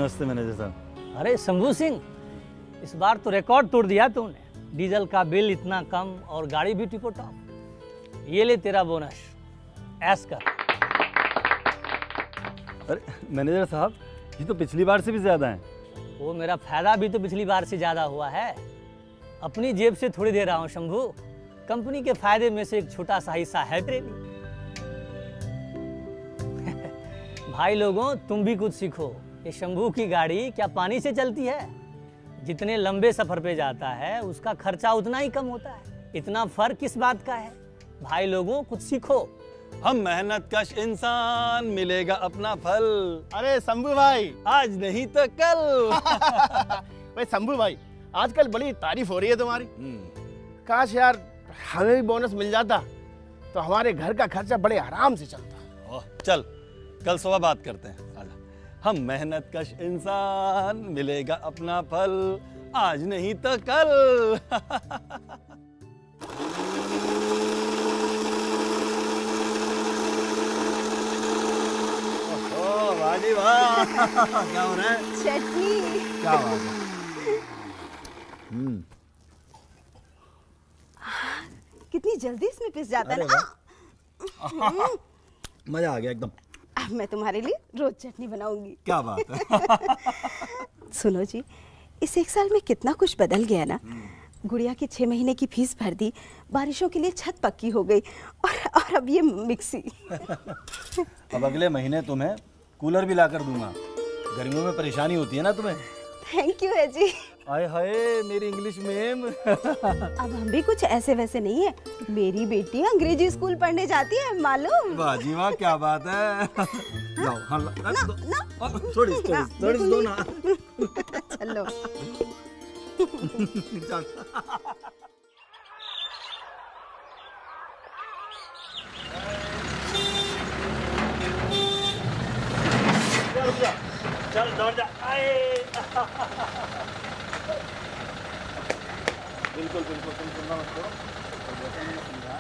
नमस्ते मैनेजर साहब। अरे शंभू सिंह, इस बार तो रिकॉर्ड तोड़ दिया तूने। डीजल का बिल इतना कम और गाड़ी भी टिपो टॉप। ये ले तेरा बोनस, ऐश कर। अरे मैनेजर साहब, ये तो पिछली बार से भी ज्यादा है। वो मेरा फायदा भी तो पिछली बार से ज्यादा हुआ है। अपनी जेब से थोड़ी दे रहा हूँ शंभू, कंपनी के फायदे में से एक छोटा सा हिस्सा है तेरे लिए। भाई लोगों, तुम भी कुछ सीखो। ये शंभू की गाड़ी क्या पानी से चलती है? जितने लंबे सफर पे जाता है उसका खर्चा उतना ही कम होता है। इतना फर्क किस बात का है? भाई लोगों, कुछ सीखो। हम मेहनत कश इंसान, मिलेगा अपना फल। अरे शंभू भाई, आज नहीं तो कल। भाई शंभू भाई, आजकल बड़ी तारीफ हो रही है तुम्हारी। काश यार हमें भी बोनस मिल जाता तो हमारे घर का खर्चा बड़े आराम से चलता। ओह, चल कल सुबह बात करते हैं। आजा। हम मेहनत कश इंसान, मिलेगा अपना फल, आज नहीं तो कल। ओह वाह जी वाह, क्या हो रहा है? चटनी। क्या बात है? कितनी जल्दी इसमें पिस जाता है ना। मजा आ गया एकदम। अब मैं तुम्हारे लिए रोज चटनी बनाऊंगी। क्या बात है? सुनो जी, इस एक साल में कितना कुछ बदल गया ना। गुड़िया की 6 महीने की फीस भर दी, बारिशों के लिए छत पक्की हो गई, और अब ये मिक्सी। अब अगले महीने तुम्हें कूलर भी लाकर दूंगा। गर्मियों में परेशानी होती है ना तुम्हें। थैंक यू है जी। आए हाय मेरी इंग्लिश मैम। अब हम भी कुछ ऐसे वैसे नहीं है। मेरी बेटी अंग्रेजी स्कूल पढ़ने जाती है, मालूम। वाह जी वाह, क्या बात है। लाओ, हाँ, थोड़ी दो ना। चलो। चल दौड़ जा। बिल्कुल बिल्कुल, तुम चिंता मत करो। और जैसा मैंने समझा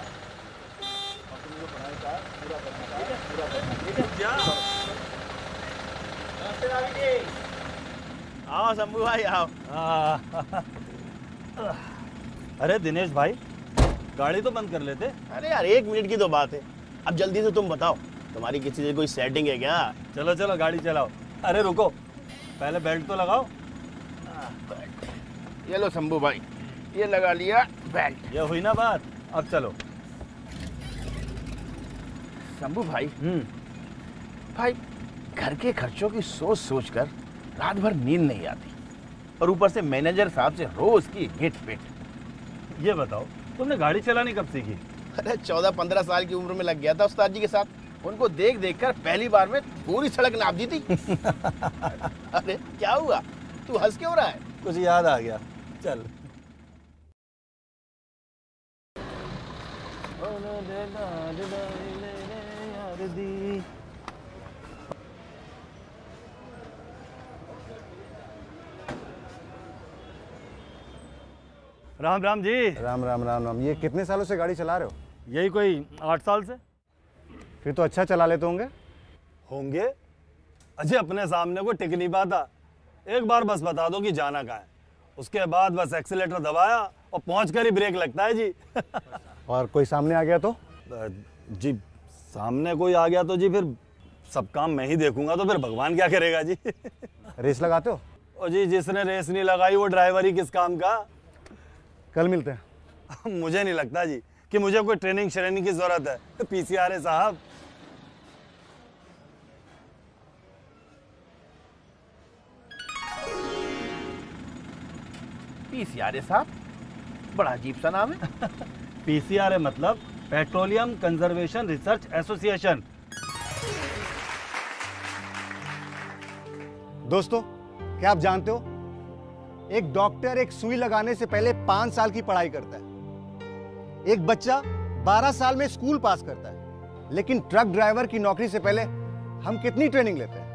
और तुम जो पढ़ाई का पूरा करना था, पूरा करना, ठीक है? आओ शंभू भाई आओ। अरे दिनेश भाई, गाड़ी तो बंद कर लेते। अरे यार 1 मिनट की तो बात है। अब जल्दी से तुम बताओ, तुम्हारी किसी से कोई सेटिंग है क्या? चलो चलो गाड़ी चलाओ। अरे रुको, पहले बेल्ट तो लगाओ। ये लो शंभू भाई, ये लगा लिया बेल्ट। ये हुई ना बात, अब चलो। शंभू भाई, भाई घर के खर्चों की सोच सोच कर रात भर नींद नहीं आती, और ऊपर से मैनेजर साहब से रोज की हिट पिट। ये बताओ, तुमने गाड़ी चलानी कब सीखी? अरे 14-15 साल की उम्र में लग गया था उस्ताद जी के साथ। उनको देख देख कर पहली बार में पूरी सड़क नाप दी थी। अरे क्या हुआ, तू हंस क्यों रहा है? कुछ याद आ गया, चल। राम राम जी। राम राम राम राम। ये कितने सालों से गाड़ी चला रहे हो? यही कोई 8 साल से। फिर तो अच्छा चला लेते होंगे। होंगे? अजय अपने सामने को टिक नहीं पाता। एक बार बस बता दो कि जाना कहाँ है, उसके बाद बस एक्सीलेटर दबाया और पहुंचकर ही ब्रेक लगता है जी। और कोई सामने आ गया तो? जी सामने कोई आ गया तो जी फिर सब काम मैं ही देखूंगा, तो फिर भगवान क्या करेगा जी। रेस लगाते हो? और जी जिसने रेस नहीं लगाई वो ड्राइवर ही किस काम का। कल मिलते हैं। मुझे नहीं लगता जी कि मुझे कोई ट्रेनिंग श्रेनिंग की जरूरत है। पीसीआर है साहब। पीसीआर साहब, बड़ा अजीब सा नाम है। पीसीआर मतलब पेट्रोलियम कंजर्वेशन रिसर्च एसोसिएशन। दोस्तों, क्या आप जानते हो, एक डॉक्टर एक सुई लगाने से पहले 5 साल की पढ़ाई करता है। एक बच्चा 12 साल में स्कूल पास करता है, लेकिन ट्रक ड्राइवर की नौकरी से पहले हम कितनी ट्रेनिंग लेते हैं?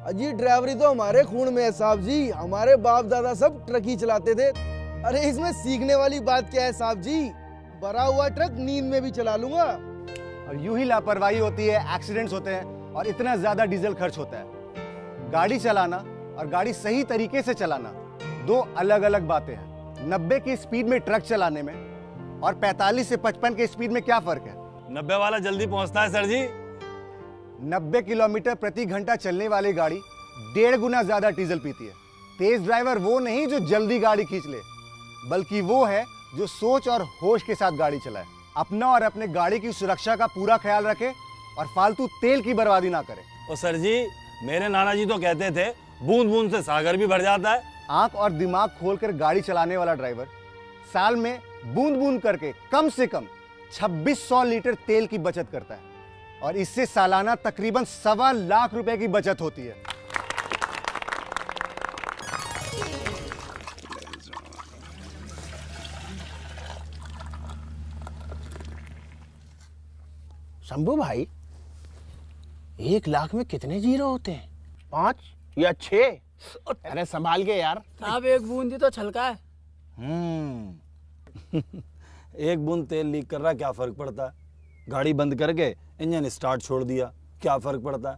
अजी ड्राइवरी तो हमारे खून में है साहब जी। हमारे बाप दादा सब ट्रक ही चलाते थे। अरे इसमें सीखने वाली बात क्या है साहब जी? भरा हुआ ट्रक नींद में भी चला लूंगा। और यूं ही लापरवाही होती है, एक्सीडेंट्स होते हैं और इतना ज्यादा डीजल खर्च होता है। गाड़ी चलाना और गाड़ी सही तरीके से चलाना दो अलग अलग बातें हैं। 90 की स्पीड में ट्रक चलाने में और 45 से 55 के स्पीड में क्या फर्क है? 90 वाला जल्दी पहुंचता है सर जी। 90 किलोमीटर प्रति घंटा चलने वाली गाड़ी 1.5 गुना ज्यादा डीजल पीती है। तेज ड्राइवर वो नहीं जो जल्दी गाड़ी खींच ले, बल्कि वो है जो सोच और होश के साथ गाड़ी चलाए, अपना और अपने गाड़ी की सुरक्षा का पूरा ख्याल रखे और फालतू तेल की बर्बादी ना करे। और सर जी, मेरे नाना जी तो कहते थे बूंद बूंद से सागर भी भर जाता है। आंख और दिमाग खोलकर गाड़ी चलाने वाला ड्राइवर साल में बूंद बूंद करके कम से कम 2600 लीटर तेल की बचत करता है और इससे सालाना तकरीबन 1.25 लाख रुपए की बचत होती है। शंभू भाई, 1 लाख में कितने जीरो होते हैं? 5 या 6? अरे संभाल के यार। साहब एक बूंद ही तो छलका है। एक बूंद तेल लीक कर रहा, क्या फर्क पड़ता है? गाड़ी बंद करके इंजन स्टार्ट छोड़ दिया, क्या फर्क पड़ता है?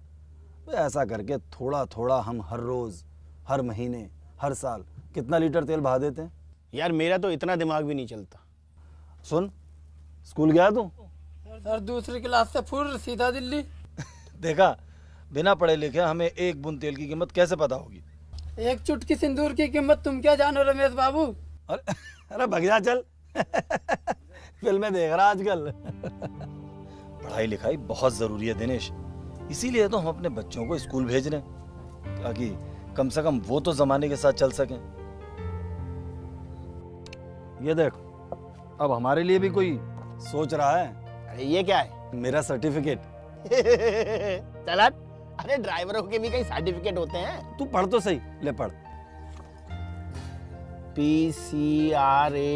तो ऐसा करके थोड़ा थोड़ा हम हर रोज, हर महीने, हर साल कितना लीटर तेल बहा देते हैं। यार मेरा तो इतना दिमाग भी नहीं चलता। सुन, स्कूल गया तू? सर दूसरी क्लास से फुर सीधा दिल्ली। देखा, बिना पढ़े लिखे हमें एक बूंद तेल की कीमत कैसे पता होगी? एक चुटकी सिंदूर की कीमत तुम क्या जानो रमेश बाबू। अरे भग जा, चल। फिल्में देख रहा आजकल। पढ़ाई लिखाई बहुत जरूरी है दिनेश, इसीलिए तो हम अपने बच्चों को स्कूल भेज रहे हैं, ताकि कम से कम वो तो जमाने के साथ चल सकें। ये देख, अब हमारे लिए भी कोई सोच रहा है। अरे ये क्या है? मेरा सर्टिफिकेट। चल हट। अरे ड्राइवरों के भी कई सर्टिफिकेट होते हैं। तू पढ़ तो सही, ले पढ़। PCRA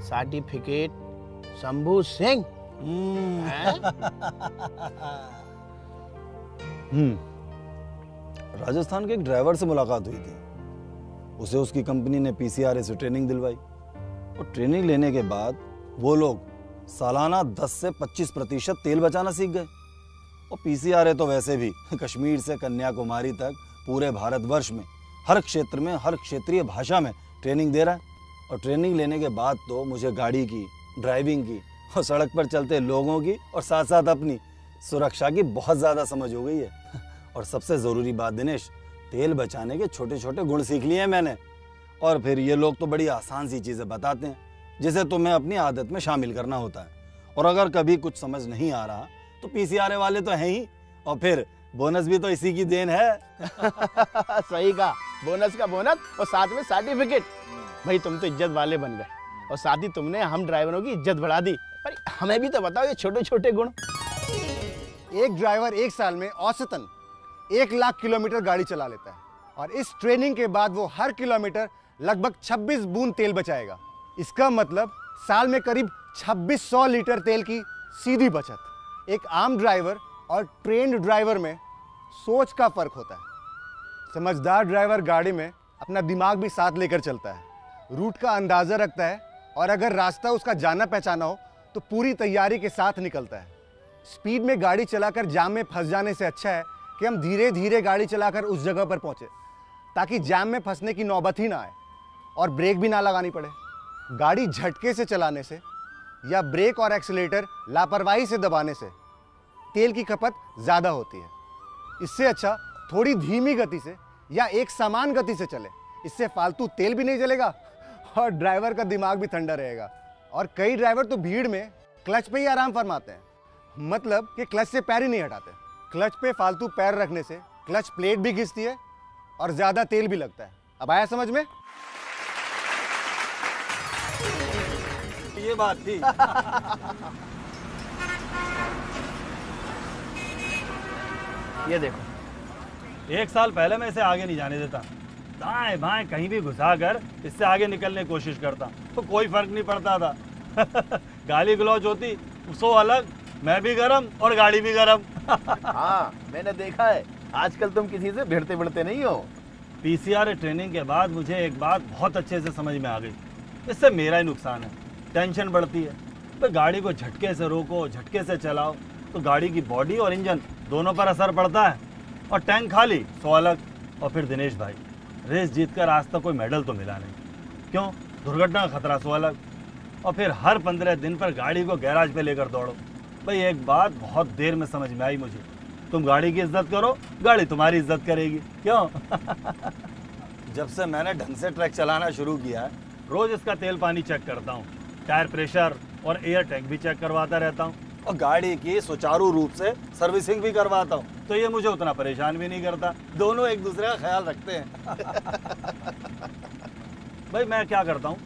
certificate Shambhu Singh. राजस्थान के एक ड्राइवर से मुलाकात हुई थी। उसे उसकी कंपनी ने PCRA से ट्रेनिंग दिलवाई और ट्रेनिंग लेने के बाद वो लोग सालाना 10 से 25% तेल बचाना सीख गए। और PCRA तो वैसे भी कश्मीर से कन्याकुमारी तक पूरे भारतवर्ष में हर क्षेत्र में, हर क्षेत्रीय भाषा में ट्रेनिंग दे रहा है। और ट्रेनिंग लेने के बाद तो मुझे गाड़ी की, ड्राइविंग की और सड़क पर चलते लोगों की और साथ साथ अपनी सुरक्षा की बहुत ज़्यादा समझ हो गई है। और सबसे ज़रूरी बात दिनेश, तेल बचाने के छोटे छोटे गुण सीख लिए हैं मैंने। और फिर ये लोग तो बड़ी आसान सी चीज़ें बताते हैं जिसे तुम्हें अपनी आदत में शामिल करना होता है। और अगर कभी कुछ समझ नहीं आ रहा तो PCRA वाले तो हैं ही, और फिर बोनस भी तो इसी की देन है। सही कहा, बोनस का बोनस और साथ में सर्टिफिकेट। भाई तुम तो इज्जत वाले बन गए और साथ ही तुमने हम ड्राइवरों की इज्जत बढ़ा दी। पर हमें भी तो बताओ ये छोटे छोटे गुण। एक ड्राइवर एक साल में औसतन 1 लाख किलोमीटर गाड़ी चला लेता है और इस ट्रेनिंग के बाद वो हर किलोमीटर लगभग 26 बूंद तेल बचाएगा। इसका मतलब साल में करीब 2600 लीटर तेल की सीधी बचत। एक आम ड्राइवर और ट्रेन्ड ड्राइवर में सोच का फर्क होता है। समझदार ड्राइवर गाड़ी में अपना दिमाग भी साथ लेकर चलता है, रूट का अंदाज़ा रखता है और अगर रास्ता उसका जाना पहचाना हो तो पूरी तैयारी के साथ निकलता है। स्पीड में गाड़ी चलाकर जाम में फंस जाने से अच्छा है कि हम धीरे धीरे गाड़ी चलाकर उस जगह पर पहुंचे, ताकि जाम में फंसने की नौबत ही ना आए और ब्रेक भी ना लगानी पड़े। गाड़ी झटके से चलाने से या ब्रेक और एक्सीलेटर लापरवाही से दबाने से तेल की खपत ज़्यादा होती है। इससे अच्छा थोड़ी धीमी गति से या एक समान गति से चले, इससे फालतू तेल भी नहीं जलेगा और ड्राइवर का दिमाग भी ठंडा रहेगा। और कई ड्राइवर तो भीड़ में क्लच पे ही आराम फरमाते हैं, मतलब कि क्लच से पैर ही नहीं हटाते। क्लच पे फालतू पैर रखने से क्लच प्लेट भी घिसती है और ज़्यादा तेल भी लगता है। अब आया समझ में? ये बात थी। ये देखो, 1 साल पहले मैं इसे आगे नहीं जाने देता, दाएं बाएं कहीं भी घुसा कर इससे आगे निकलने की कोशिश करता तो कोई फर्क नहीं पड़ता था। गाली गलौज होती सो अलग, मैं भी गरम और गाड़ी भी गरम। हाँ मैंने देखा है, आजकल तुम किसी से भिड़ते भिड़ते नहीं हो। PCRA ट्रेनिंग के बाद मुझे एक बात बहुत अच्छे से समझ में आ गई, इससे मेरा ही नुकसान है, टेंशन बढ़ती है। तो गाड़ी को झटके से रोको, झटके से चलाओ तो गाड़ी की बॉडी और इंजन दोनों पर असर पड़ता है। और टैंक खाली सो अलग, और फिर दिनेश भाई, रेस जीतकर आज तक कोई मेडल तो मिला नहीं, क्यों? दुर्घटना का खतरा सो अलग। और फिर हर 15 दिन पर गाड़ी को गैराज पे लेकर दौड़ो। भाई एक बात बहुत देर में समझ में आई मुझे, तुम गाड़ी की इज्जत करो, गाड़ी तुम्हारी इज्जत करेगी, क्यों? जब से मैंने ढंग से ट्रक चलाना शुरू किया है, रोज इसका तेल पानी चेक करता हूँ, टायर प्रेशर और एयर टैंक भी चेक करवाता रहता हूँ, और गाड़ी की सुचारू रूप से सर्विसिंग भी करवाता हूँ। तो ये मुझे उतना परेशान भी नहीं करता, दोनों एक दूसरे का ख्याल रखते हैं। भाई मैं क्या करता हूँ,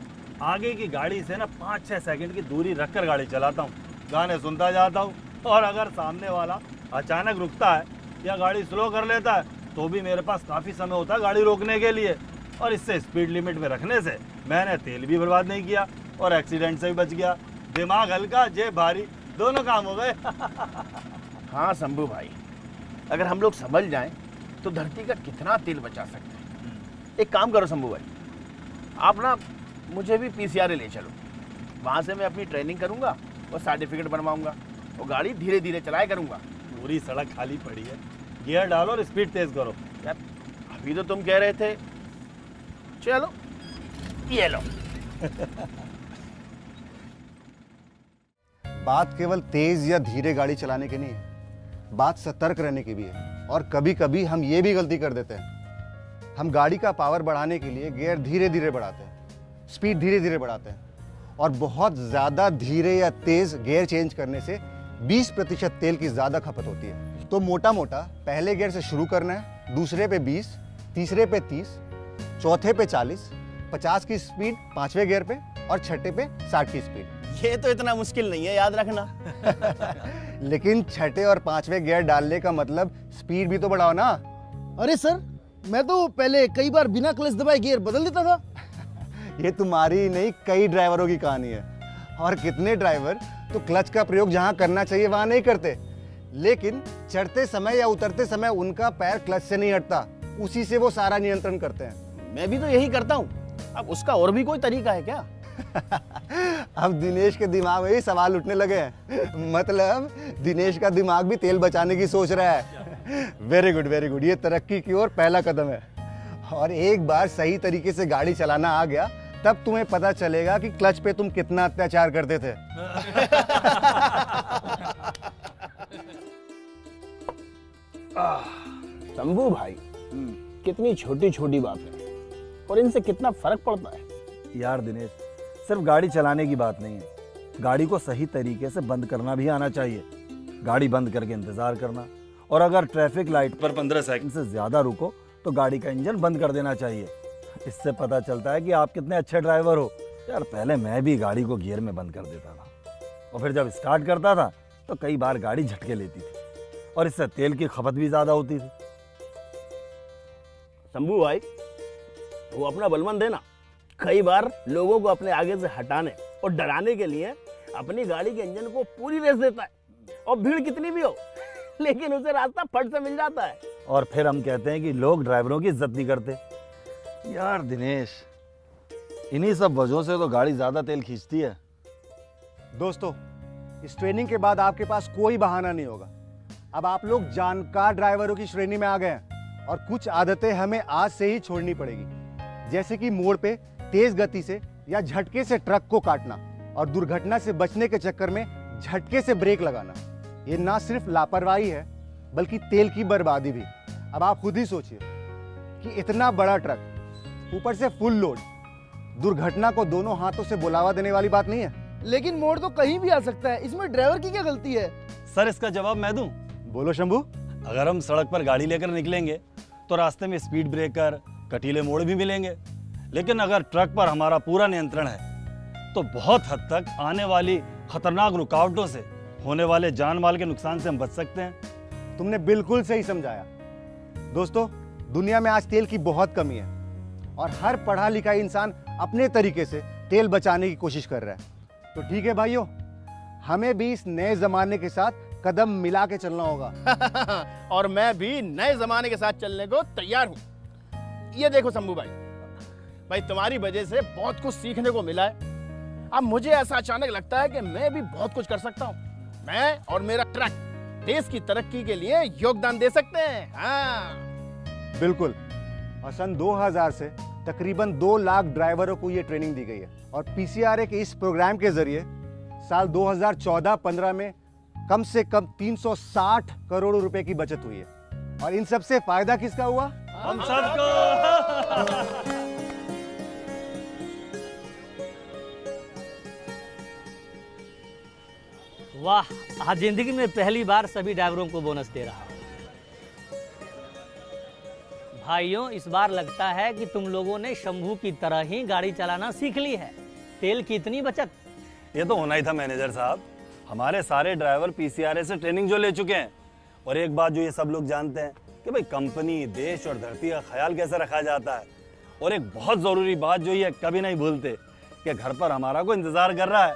आगे की गाड़ी से ना 5-6 सेकंड की दूरी रखकर गाड़ी चलाता हूँ, गाने सुनता जाता हूँ, और अगर सामने वाला अचानक रुकता है या गाड़ी स्लो कर लेता है तो भी मेरे पास काफ़ी समय होता है गाड़ी रोकने के लिए। और इससे स्पीड लिमिट में रखने से मैंने तेल भी बर्बाद नहीं किया और एक्सीडेंट से भी बच गया। दिमाग हल्का, जेब भारी, दोनों काम हो गए। हाँ शंभू भाई, अगर हम लोग समझ जाएं तो धरती का कितना तेल बचा सकते हैं। एक काम करो शंभू भाई, आप ना मुझे भी पीसीआर ले चलो, वहाँ से मैं अपनी ट्रेनिंग करूँगा और सर्टिफिकेट बनवाऊँगा और गाड़ी धीरे धीरे चलाया करूँगा। पूरी सड़क खाली पड़ी है, गियर डालो और स्पीड तेज करो। यार अभी तो तुम कह रहे थे, चलो ये लो। बात केवल तेज या धीरे गाड़ी चलाने की नहीं है, बात सतर्क रहने की भी है। और कभी कभी हम ये भी गलती कर देते हैं, हम गाड़ी का पावर बढ़ाने के लिए गियर धीरे धीरे बढ़ाते हैं, स्पीड धीरे धीरे बढ़ाते हैं, और बहुत ज़्यादा धीरे या तेज गियर चेंज करने से 20% तेल की ज़्यादा खपत होती है। तो मोटा मोटा पहले गियर से शुरू करना है, दूसरे पे 20, तीसरे पे 30, चौथे पे 40, 50 की स्पीड पांचवें गियर पे, और छठे पे 60 की स्पीड। ये तो इतना मुश्किल नहीं है याद रखना। लेकिन छठे और पांचवें गियर डालने का मतलब स्पीड भी तो बढ़ाओ ना। अरे सर, मैं तो पहले कई बार बिना क्लच दबाए गियर बदल देता था। ये तुम्हारी नहीं, कई ड्राइवरों की कहानी है। और कितने ड्राइवर तो क्लच का प्रयोग जहां करना चाहिए वहां नहीं करते, लेकिन चढ़ते समय या उतरते समय उनका पैर क्लच से नहीं हटता, उसी से वो सारा नियंत्रण करते हैं। मैं भी तो यही करता हूँ। अब उसका और भी कोई तरीका है क्या? अब दिनेश के दिमाग में भी सवाल उठने लगे हैं। मतलब दिनेश का दिमाग भी तेल बचाने की सोच रहा है। Very good, very good. ये तरक्की की ओर पहला कदम है। और एक बार सही तरीके से गाड़ी चलाना आ गया, तब तुम्हें पता चलेगा कि क्लच पे तुम कितना अत्याचार करते थे। शंभू भाई, कितनी छोटी छोटी बात है और इनसे कितना फर्क पड़ता है। यार दिनेश, सिर्फ गाड़ी चलाने की बात नहीं है, गाड़ी को सही तरीके से बंद करना भी आना चाहिए। गाड़ी बंद करके इंतजार करना, और अगर ट्रैफिक लाइट पर 15 सेकंड से ज्यादा रुको तो गाड़ी का इंजन बंद कर देना चाहिए। इससे पता चलता है कि आप कितने अच्छे ड्राइवर हो। यार पहले मैं भी गाड़ी को गियर में बंद कर देता था, और फिर जब स्टार्ट करता था तो कई बार गाड़ी झटके लेती थी, और इससे तेल की खपत भी ज्यादा होती थी। शंभू भाई, वो अपना बलवन देना कई बार लोगों को अपने आगे से हटाने और डराने के लिए अपनी गाड़ी के इंजन को पूरी रेस देता है, और भीड़ कितनी भी हो लेकिन उसे रास्ता फट से मिल जाता है। और फिर हम कहते हैं कि लोग ड्राइवरों की इज्जत नहीं करते। यार दिनेश, इन्हीं सब वजहों से तो गाड़ी ज्यादा तेल खींचती है। दोस्तों, इस ट्रेनिंग के बाद आपके पास कोई बहाना नहीं होगा। अब आप लोग जानकार ड्राइवरों की श्रेणी में आ गए हैं, और कुछ आदतें हमें आज से ही छोड़नी पड़ेगी, जैसे कि मोड़ पे तेज गति से या झटके से ट्रक को काटना, और दुर्घटना से बचने के चक्कर में झटके से ब्रेक लगाना। ये ना सिर्फ लापरवाही है, बल्कि तेल की बर्बादी भी। अब आप खुद ही सोचिए कि इतना बड़ा ट्रक, ऊपर से फुल लोड, दुर्घटना को दोनों हाथों से बुलावा देने वाली बात नहीं है। लेकिन मोड़ तो कहीं भी आ सकता है, इसमें ड्राइवर की क्या गलती है? सर, इसका जवाब मैं दूं? बोलो शंभू। अगर हम सड़क पर गाड़ी लेकर निकलेंगे तो रास्ते में स्पीड ब्रेकर, कटीले मोड़ भी मिलेंगे, लेकिन अगर ट्रक पर हमारा पूरा नियंत्रण है तो बहुत हद तक आने वाली खतरनाक रुकावटों से होने वाले जान माल के नुकसान से हम बच सकते हैं। तुमने बिल्कुल सही समझाया। दोस्तों, दुनिया में आज तेल की बहुत कमी है, और हर पढ़ा लिखा इंसान अपने तरीके से तेल बचाने की कोशिश कर रहा है। तो ठीक है भाइयों, हमें भी इस नए जमाने के साथ कदम मिला के चलना होगा। और मैं भी नए जमाने के साथ चलने को तैयार हूँ। ये देखो शंभू भाई, तुम्हारी वजह से बहुत कुछ सीखने को मिला है। अब मुझे ऐसा अचानक लगता है कि मैं भी बहुत कुछ कर सकता हूँ। मैं और मेरा ट्रक देश की तरक्की के लिए योगदान दे सकते हैं। हाँ बिल्कुल। और सन 2000 से तकरीबन 2 लाख ड्राइवरों को ये ट्रेनिंग दी गई है। और पीसीआरए के इस प्रोग्राम के जरिए साल 2014-15 में कम से कम 360 करोड़ रुपए की बचत हुई है। और इन सब से फायदा किसका हुआ? हम सबको। वाह, आज जिंदगी में पहली बार सभी ड्राइवरों को बोनस दे रहा हूं। भाइयों, इस बार लगता है कि तुम लोगों ने शंभू की तरह ही गाड़ी चलाना सीख ली है। तेल की इतनी बचत। ये तो होना ही था मैनेजर साहब। हमारे सारे ड्राइवर पीसीआरए से ट्रेनिंग जो ले चुके हैं। और एक बात जो ये सब लोग जानते हैं कि भाई कंपनी, देश और धरती का ख्याल कैसे रखा जाता है। और एक बहुत जरूरी बात जो ये कभी नहीं भूलते कि घर पर हमारा को इंतजार कर रहा है।